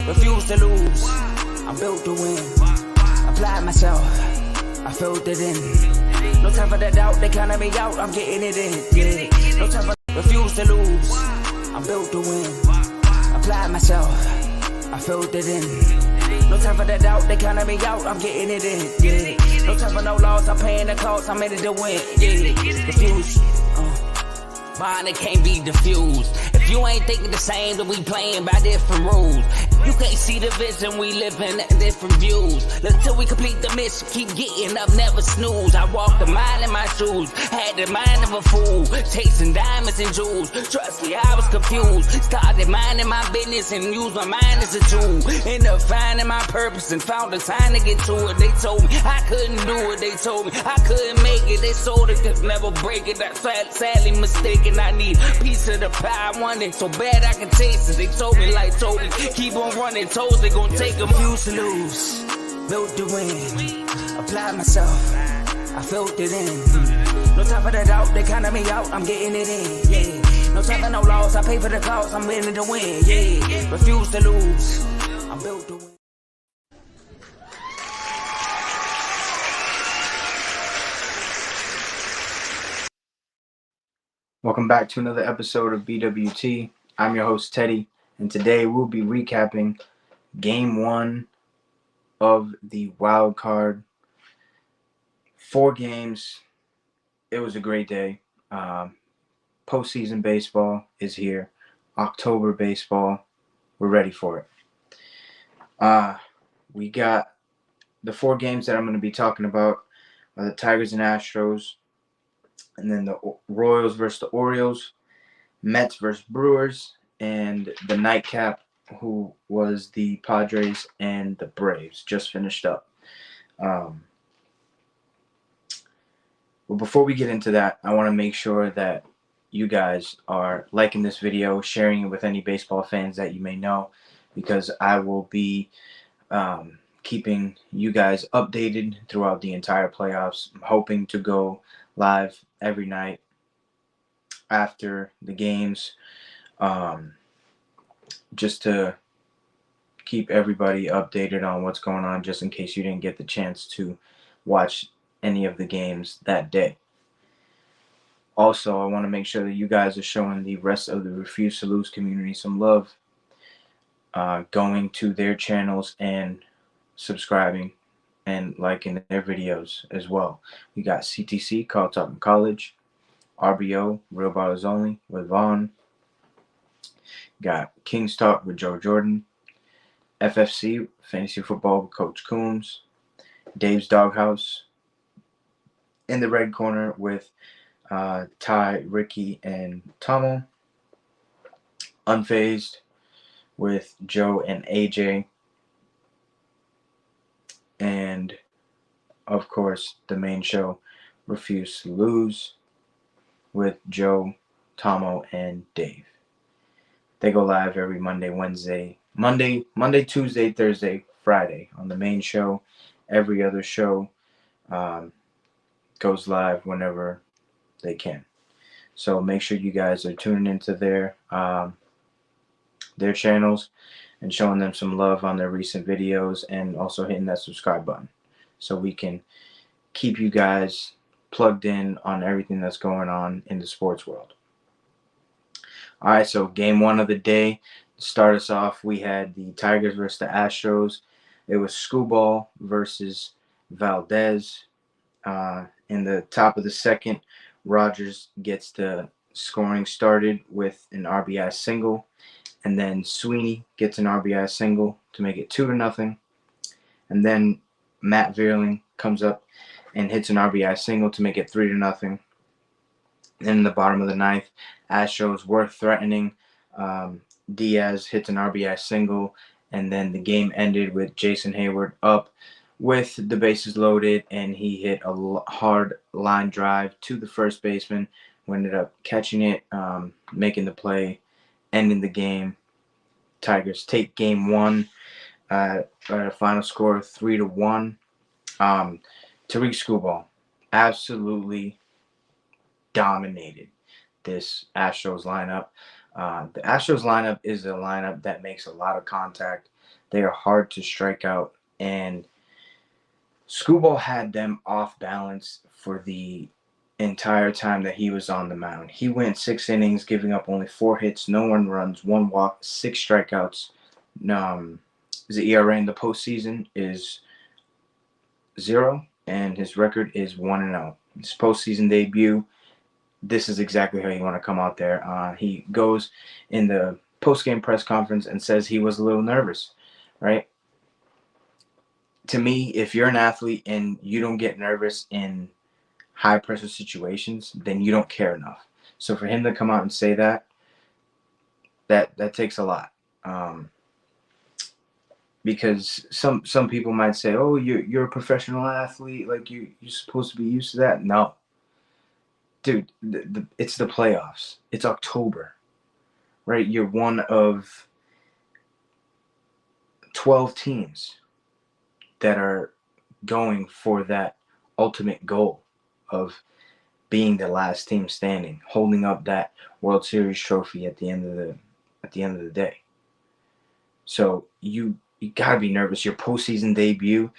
refuse to lose. I'm built to win. Apply myself, I filled it in. No time for the doubt, they counted me out, I'm getting it in. Yeah, no time for refuse to lose. I'm built to win. Apply myself, I filled it in. No time for the doubt, they counted me out, I'm getting it in. Yeah, no time for no loss, I'm paying the cost, I'm in it to win. Yeah, refuse. Mine, it can't be diffused. If you ain't thinking the same, then we playing by different rules. You can't see the vision, we living at different views. Until we complete the mission, keep getting up, never snooze. I walked a mile in my shoes, had the mind of a fool, chasing diamonds and jewels. Trust me, I was confused. Started minding my business and used my mind as a tool. Ended up finding my purpose and found the time to get to it. They told me I couldn't do it, they told me I couldn't make it. They sold it, could never break it. That's sadly mistaken. I need a piece of the pie, I want it so bad I can taste it. They told me, like told me, keep on running, toes they gon' take them. Refuse to lose, built to win. Apply myself, I filled it in. No time for the doubt, they counted me out, I'm getting it in. Yeah, no time for no loss, I pay for the cost, I'm winning to win. Yeah, refuse to lose, I'm built to win. Welcome back to another episode of BWT. I'm your host, Teddy, and today we'll be recapping Game 1 of the wild card. 4 games. It was a great day. Postseason baseball is here. October baseball. We're ready for it. We got the 4 games that I'm going to be talking about are the Tigers and Astros, and then the Royals versus the Orioles, Mets versus Brewers, and the nightcap, who was the Padres and the Braves, just finished up. Well, before we get into that, I want to make sure that you guys are liking this video, sharing it with any baseball fans that you may know, because I will be keeping you guys updated throughout the entire playoffs. I'm hoping to go live every night after the games, just to keep everybody updated on what's going on, just in case you didn't get the chance to watch any of the games that day. Also, I want to make sure that you guys are showing the rest of the Refuse to Lose community some love, going to their channels and subscribing and liking their videos as well. We got CTC, Call Talking College, RBO, Real Ballers Only, with Vaughn. Got King's Talk with Joe Jordan, FFC, Fantasy Football with Coach Coombs, Dave's Doghouse, in the red corner with Ty, Ricky, and Tomo, Unfazed with Joe and AJ, and of course the main show, Refuse to Lose, with Joe, Tomo, and Dave. They go live every Monday, Tuesday, Thursday, Friday on the main show. Every other show goes live whenever they can. So make sure you guys are tuning into their channels and showing them some love on their recent videos, and also hitting that subscribe button so we can keep you guys plugged in on everything that's going on in the sports world. All right, so game 1 of the day. To start us off, we had the Tigers versus the Astros. It was Screwball versus Valdez. In the top of the second, Rogers gets the scoring started with an RBI single, and then Sweeney gets an RBI single to make it 2-0. And then Matt Vierling comes up and hits an RBI single to make it 3-0. Then in the bottom of the ninth, Astros were threatening. Diaz hits an RBI single, and then the game ended with Jason Hayward up with the bases loaded, and he hit a hard line drive to the first baseman, who ended up catching it, making the play, ending the game. Tigers take game 1 at a final score of 3-1. Tariq Screwball absolutely dominated this Astros lineup. The Astros lineup is a lineup that makes a lot of contact. They are hard to strike out, and Screwball had them off balance for the entire time that he was on the mound. He went 6 innings, giving up only 4 hits, no earned runs, 1 walk, 6 strikeouts. His ERA in the postseason is 0, and his record is 1-0. His postseason debut, this is exactly how you want to come out there. He goes in the post-game press conference and says he was a little nervous, right? To me, if you're an athlete and you don't get nervous in high pressure situations, then you don't care enough. So for him to come out and say that takes a lot. Because some people might say, "Oh, you're a professional athlete, like you're supposed to be used to that." No, dude, it's the playoffs. It's October, right? You're one of 12 teams that are going for that ultimate goal of being the last team standing, holding up that World Series trophy at the end of the day. So you gotta be nervous. Your postseason debut,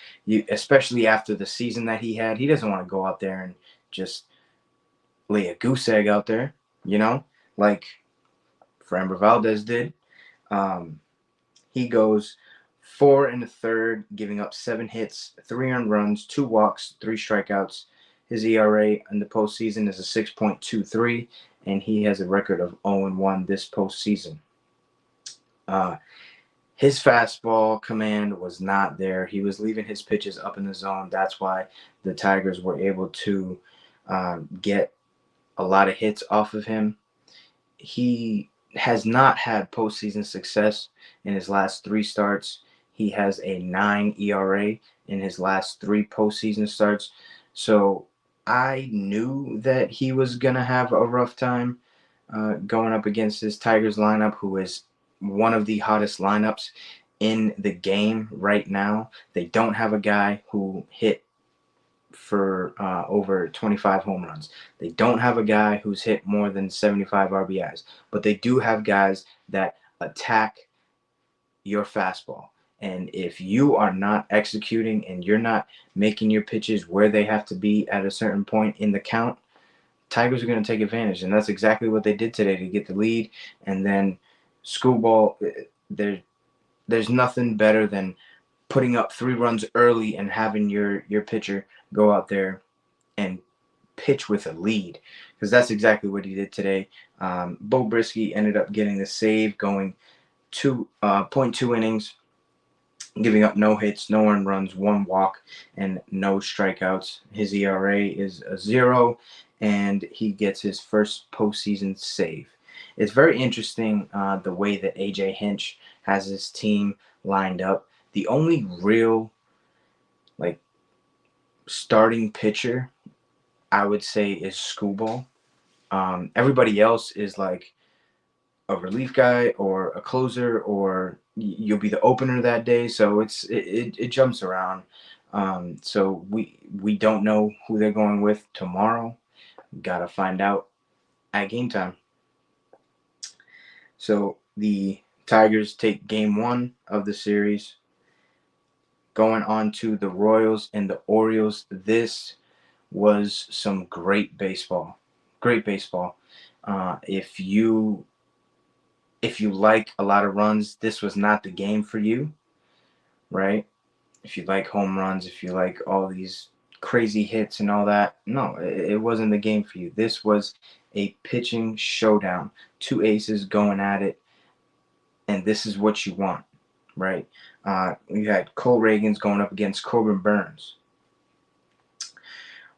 especially after the season that he had, he doesn't want to go out there and just lay a goose egg out there, like Framber Valdez did. He goes 4 1/3, giving up 7 hits, 3 earned runs, 2 walks, 3 strikeouts. His ERA in the postseason is a 6.23, and he has a record of 0-1 this postseason. His fastball command was not there. He was leaving his pitches up in the zone. That's why the Tigers were able to get a lot of hits off of him. He has not had postseason success in his last 3 starts. He has a 9 ERA in his last 3 postseason starts. So I knew that he was going to have a rough time going up against this Tigers lineup, who is one of the hottest lineups in the game right now. They don't have a guy who hit for over 25 home runs. They don't have a guy who's hit more than 75 RBIs, but they do have guys that attack your fastball. And if you are not executing and you're not making your pitches where they have to be at a certain point in the count, Tigers are going to take advantage. And that's exactly what they did today to get the lead. And then Screwball, there's nothing better than putting up 3 runs early and having your pitcher go out there and pitch with a lead, because that's exactly what he did today. Bo Brisky ended up getting the save, going 2.2 innings, giving up no hits, no earned runs, 1 walk, and no strikeouts. His ERA is a 0, and he gets his first postseason save. It's very interesting the way that AJ Hinch has his team lined up. The only real starting pitcher I would say is Screwball. Everybody else is like a relief guy or a closer, or you'll be the opener that day. So it jumps around. So we don't know who they're going with tomorrow. Gotta find out at game time. So the Tigers take game 1 of the series, going on to the Royals and the Orioles. This was some great baseball. Great baseball. If you like a lot of runs, this was not the game for you, right? If you like home runs, if you like all these crazy hits and all that, no, it wasn't the game for you. This was a pitching showdown. 2 aces going at it, and this is what you want, right? You had Cole Reagans going up against Corbin Burns.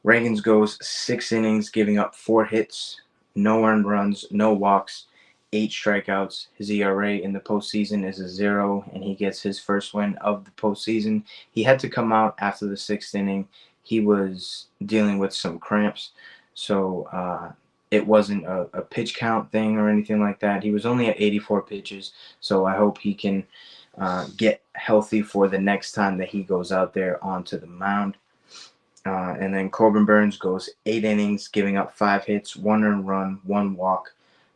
Reagans goes 6 innings, giving up 4 hits, no earned runs, no walks, 8 strikeouts. His ERA in the postseason is a 0, and he gets his first win of the postseason. He had to come out after the 6th inning. He was dealing with some cramps, so it wasn't a pitch count thing or anything like that. He was only at 84 pitches, so I hope he can get healthy for the next time that he goes out there onto the mound. And then Corbin Burns goes 8 innings, giving up 5 hits, 1 earned run, 1 walk,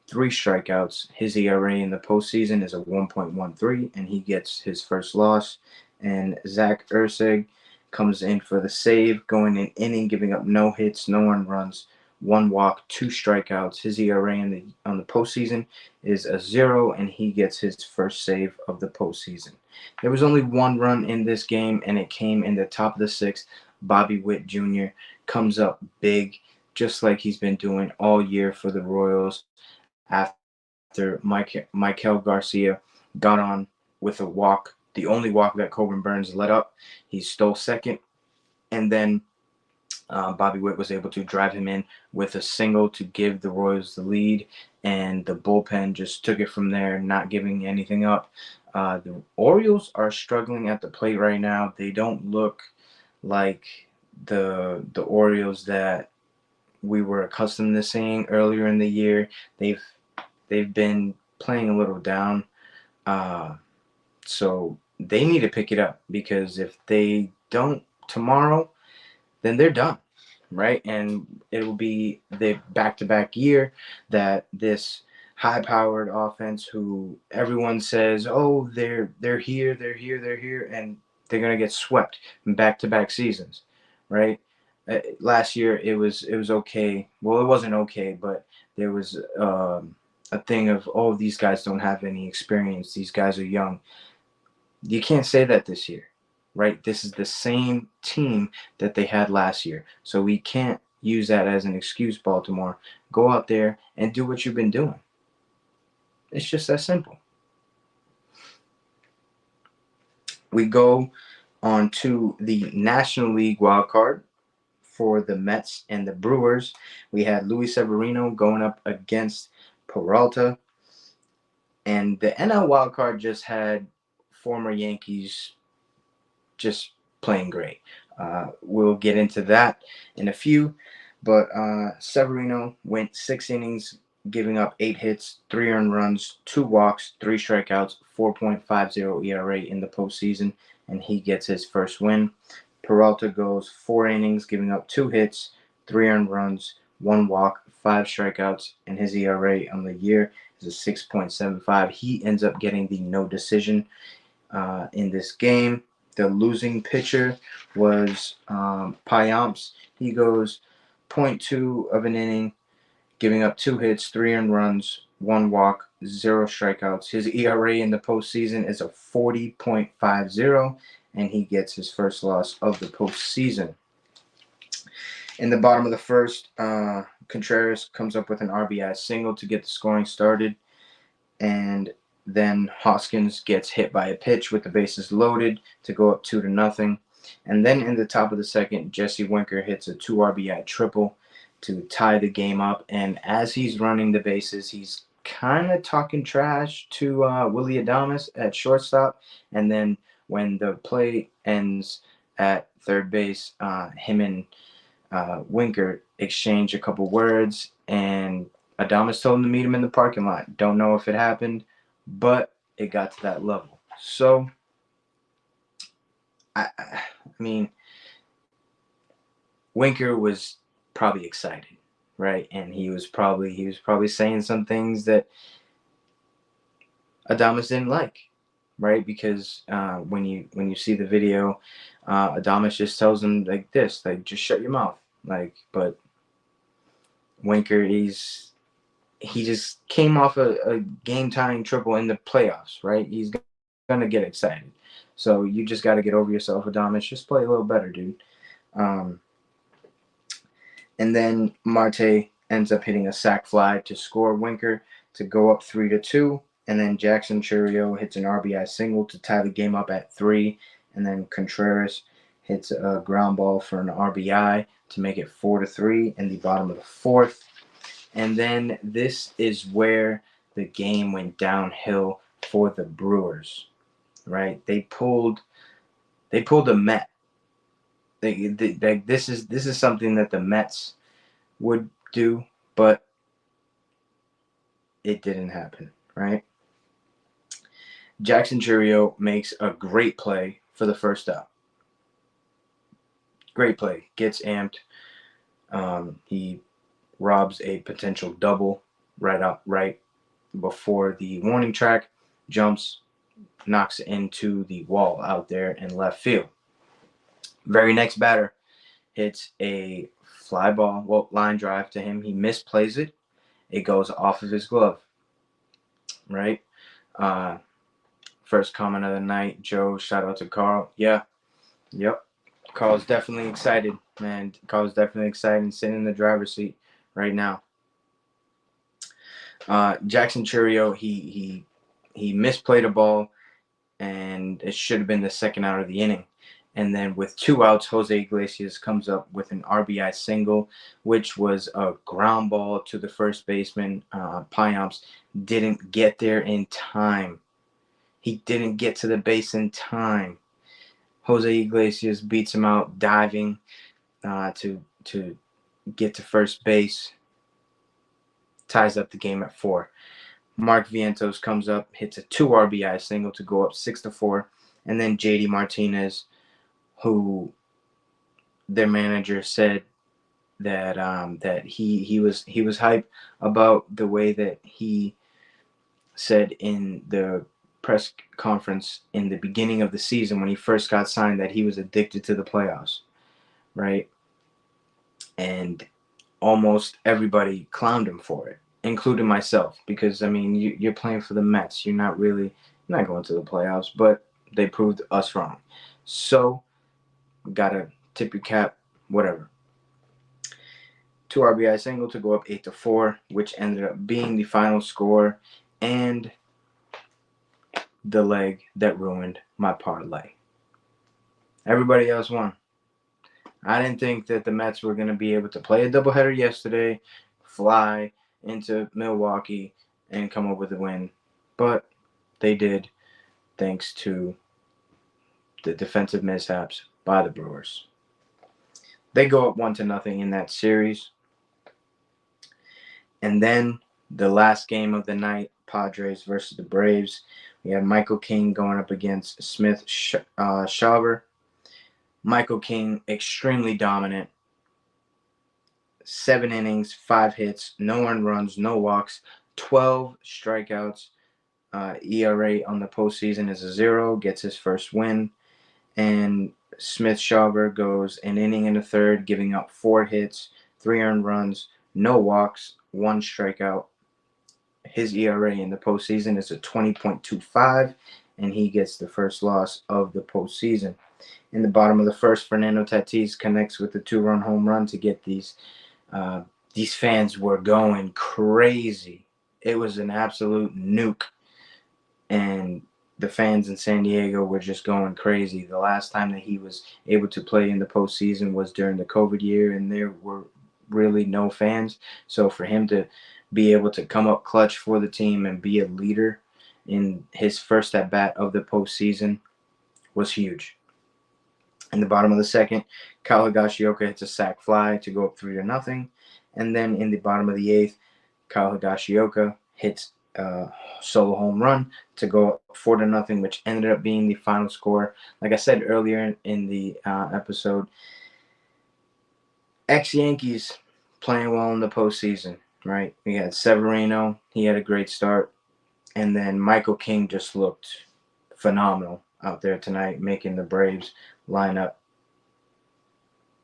3 strikeouts. His ERA in the postseason is a 1.13, and he gets his first loss. And Zach Ursig comes in for the save, going an inning, giving up no hits, no earned runs, 1 walk, 2 strikeouts. His ERA on the postseason is a 0, and he gets his first save of the postseason. There was only 1 run in this game, and it came in the top of the 6th. Bobby Witt Jr. comes up big, just like he's been doing all year for the Royals, after Michael Garcia got on with a walk, the only walk that Coburn Burns let up. He stole second, and then Bobby Witt was able to drive him in with a single to give the Royals the lead, and the bullpen just took it from there, not giving anything up. The Orioles are struggling at the plate right now. They don't look like the Orioles that we were accustomed to seeing earlier in the year. They've been playing a little down, so they need to pick it up, because if they don't tomorrow, then they're done, right? And it will be the back-to-back year that this high-powered offense, who everyone says, oh, they're here, and they're gonna get swept in back-to-back seasons, right? Last year it was okay. Well, it wasn't okay, but there was a thing of, oh, these guys don't have any experience. These guys are young. You can't say that this year, right? This is the same team that they had last year. So we can't use that as an excuse, Baltimore. Go out there and do what you've been doing. It's just that simple. We go on to the National League wild card for the Mets and the Brewers. We had Luis Severino going up against Peralta. And the NL wildcard just had former Yankees just playing great. We'll get into that in a few. But Severino went 6 innings, giving up 8 hits, 3 earned runs, 2 walks, 3 strikeouts, 4.50 ERA in the postseason, and he gets his first win. Peralta goes 4 innings, giving up 2 hits, 3 earned runs, 1 walk, 5 strikeouts, and his ERA on the year is a 6.75. He ends up getting the no decision in this game. The losing pitcher was Payamps. He goes 0.2 of an inning, giving up 2 hits, 3 earned runs, 1 walk, 0 strikeouts. His ERA in the postseason is a 40.50, and he gets his first loss of the postseason. In the bottom of the first, Contreras comes up with an RBI single to get the scoring started, and then Hoskins gets hit by a pitch with the bases loaded to go up 2-0. And then in the top of the second, Jesse Winker hits a 2 RBI triple to tie the game up. And as he's running the bases, he's kind of talking trash to Willy Adames at shortstop. And then when the play ends at third base, him and Winker exchange a couple words, and Adames told him to meet him in the parking lot. Don't know if it happened, but it got to that level. So, I mean, Winker was probably excited, right? And he was probably saying some things that Adames didn't like, right? Because when you see the video, Adames just tells him like this, like, just shut your mouth, like. But Winker, he just came off a game-tying triple in the playoffs, right? He's gonna get excited. So you just got to get over yourself, Adames. Just play a little better, dude. And then Marte ends up hitting a sac fly to score Winker to go up 3-2. And then Jackson Chourio hits an RBI single to tie the game up at 3. And then Contreras hits a ground ball for an RBI to make it 4-3 in the bottom of the fourth. And then this is where the game went downhill for the Brewers, right? They pulled a Met. This is something that the Mets would do, but it didn't happen, right? Jackson Chourio makes a great play for the first out. Great play. Gets amped. He robs a potential double right before the warning track, jumps, knocks into the wall out there in left field. Very next batter hits a fly ball, well, line drive to him. He misplays it. It goes off of his glove, right? Uh, First comment of the night, Joe, shout out to Carl. Yeah, yep. Carl's definitely excited, man. Carl's definitely excited and sitting in the driver's seat right now. Jackson Churio, he misplayed a ball, and it should have been the second out of the inning. And then with 2 outs, Jose Iglesias comes up with an RBI single, which was a ground ball to the first baseman. Payamps didn't get there in time. He didn't get to the base in time. Jose Iglesias beats him out, diving to get to first base. Ties up the game at 4. Mark Vientos comes up, hits a 2 RBI single to go up 6-4, and then JD Martinez, who their manager said that that he was hype about the way that he said in the press conference in the beginning of the season when he first got signed that he was addicted to the playoffs, right? And almost everybody clowned him for it, including myself, because I mean you're playing for the Mets. You're not going to the playoffs, but they proved us wrong. So gotta tip your cap, whatever. 2 RBI single to go up 8-4, which ended up being the final score and the leg that ruined my parlay. Everybody else won. I didn't think that the Mets were going to be able to play a doubleheader yesterday, fly into Milwaukee, and come up with a win. But they did, thanks to the defensive mishaps by the Brewers. They go up 1-0 in that series. And then the last game of the night, Padres versus the Braves. We had Michael King going up against Smith Shawver. Michael King, extremely dominant. 7 innings, 5 hits, no earned runs, no walks, 12 strikeouts. ERA on the postseason is a 0, gets his first win. And Smith Shawver goes an inning and a third, giving up 4 hits, 3 earned runs, no walks, 1 strikeout. His ERA in the postseason is a 20.25, and he gets the first loss of the postseason. In the bottom of the first, Fernando Tatis connects with the 2-run home run to get these fans were going crazy. It was an absolute nuke, and the fans in San Diego were just going crazy. The last time that he was able to play in the postseason was during the COVID year, and there were really no fans. So for him to be able to come up clutch for the team and be a leader in his first at-bat of the postseason was huge. In the bottom of the second, Kyle Higashioka hits a sac fly to go up 3-0. And then in the bottom of the 8th, Kyle Higashioka hits a solo home run to go up 4-0, which ended up being the final score. Like I said earlier in the episode, ex-Yankees playing well in the postseason, right? We had Severino. He had a great start. And then Michael King just looked phenomenal out there tonight, making the Braves lineup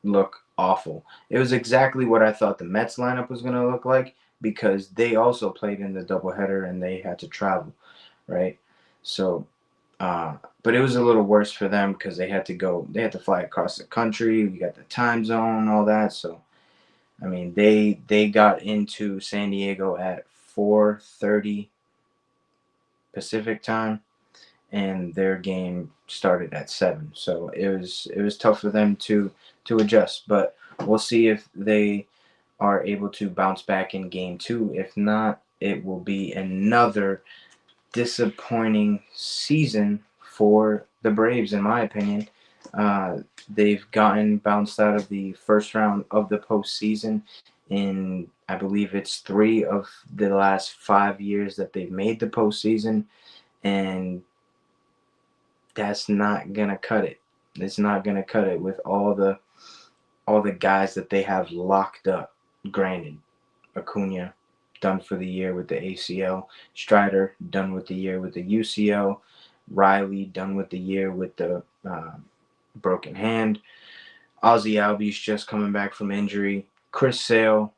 look awful. It was exactly what I thought the Mets lineup was going to look like, because they also played in the doubleheader and they had to travel, right? So, but it was a little worse for them because they had to fly across the country. We got the time zone and all that. So, I mean, they got into San Diego at 4:30 Pacific time, and their game started at 7. So it was tough for them to adjust. But we'll see if they are able to bounce back in game 2. If not, it will be another disappointing season for the Braves, in my opinion. They've gotten bounced out of the first round of the postseason in, I believe it's 3 of the last 5 years that they've made the postseason, and that's not gonna cut it. It's not gonna cut it with all the guys that they have locked up. Granted, Acuna, done for the year with the ACL. Strider, done with the year with the UCL. Riley, done with the year with the broken hand. Ozzy Albies just coming back from injury. Chris Sale,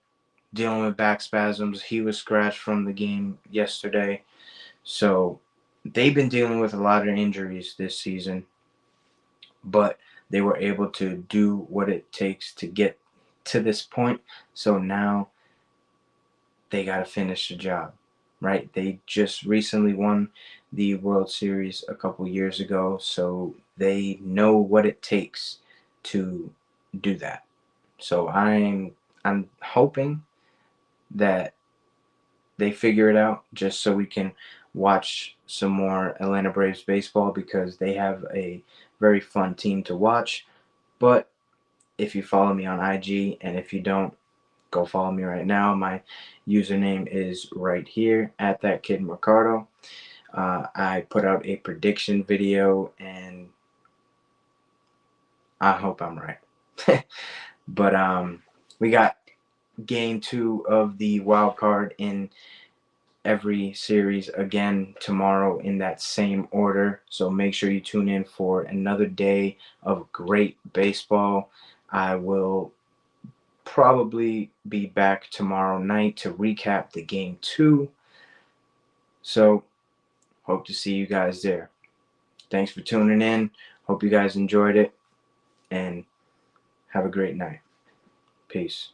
dealing with back spasms. He was scratched from the game yesterday. So they've been dealing with a lot of injuries this season, but they were able to do what it takes to get to this point. So now they got to finish the job, right? They just recently won the World Series a couple years ago, so they know what it takes to do that. So I'm hoping that they figure it out, just so we can watch some more Atlanta Braves baseball, because they have a very fun team to watch. But if you follow me on IG, and if you don't, go follow me right now. My username is right here, at that kid Mercado. I put out a prediction video, and I hope I'm right. But we got game 2 of the wild card in every series again tomorrow in that same order. So make sure you tune in for another day of great baseball. I will probably be back tomorrow night to recap the game 2. So hope to see you guys there. Thanks for tuning in. Hope you guys enjoyed it, and have a great night. Peace.